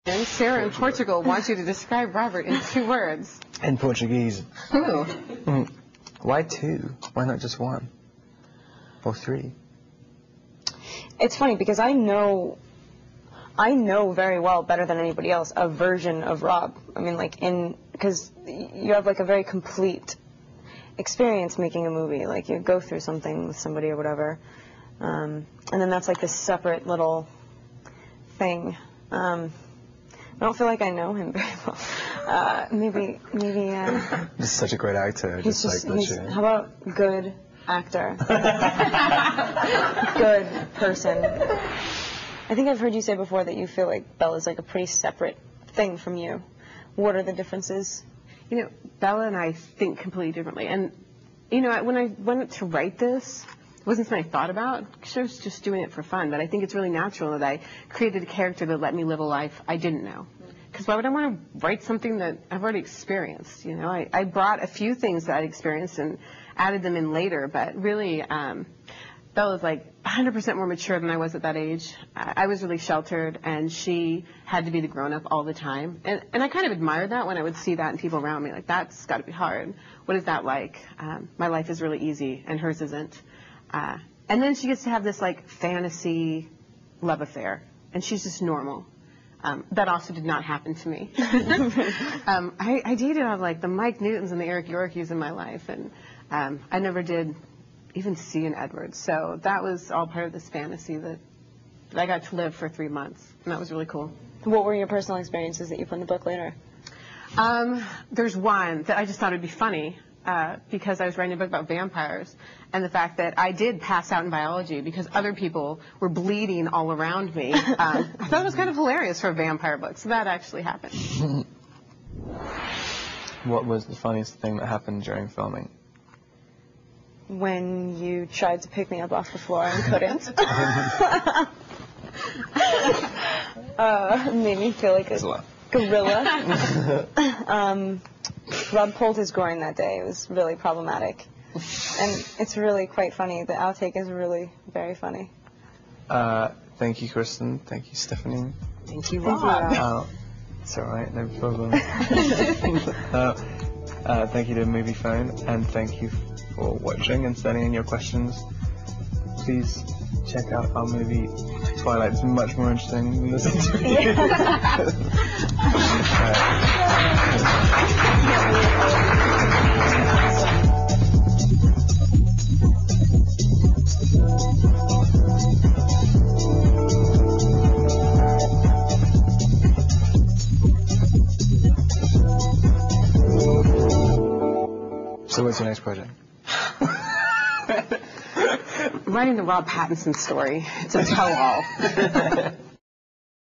And Sarah in Portugal wants you to describe Robert in 2 words. In Portuguese. Ooh. Why 2? Why not just 1? Or 3? It's funny because I know very well, better than anybody else, a version of Rob. I mean, like, because you have like a very complete experience making a movie. Like, you go through something with somebody or whatever, and then that's like this separate little thing. I don't feel like I know him very well. Maybe. He's such a great actor. How about good actor? Good person. I think I've heard you say before that you feel like Bella's like a pretty separate thing from you. What are the differences? You know, Bella and I think completely differently. And, you know, when I went to write this, it wasn't something I thought about. I was just doing it for fun. But I think it's really natural that I created a character that let me live a life I didn't know. Because why would I want to write something that I've already experienced? You know, I brought a few things that I'd experienced and added them in later. But really, Bella's like 100% more mature than I was at that age. I was really sheltered, and she had to be the grown-up all the time. And I kind of admired that when I would see that in people around me. Like, that's got to be hard. What is that like? My life is really easy, and hers isn't. And then she gets to have this, like, fantasy love affair, and she's just normal. That also did not happen to me. I dated on, like, the Mike Newtons and the Eric Yorkies in my life, and I never did even see an Edwards. So that was all part of this fantasy that I got to live for 3 months, and that was really cool. What were your personal experiences that you put in the book later? There's one that I just thought would be funny because I was writing a book about vampires, and the fact that I did pass out in biology because other people were bleeding all around me. I thought it was kind of hilarious for a vampire book, so that actually happened. What was the funniest thing that happened during filming? When you tried to pick me up off the floor and couldn't. Made me feel like a gorilla. Rob pulled his groin that day. It was really problematic. And it's really quite funny. The outtake is really very funny. Thank you, Kristen. Thank you, Stephanie. Thank you, Rob. It's all right, no problem. Thank you to Movie Phone, and thank you for watching and sending in your questions. Please check out our movie Twilight. It's much more interesting than this interview. So what's your next project? I'm writing the Rob Pattinson story. It's a tell-all.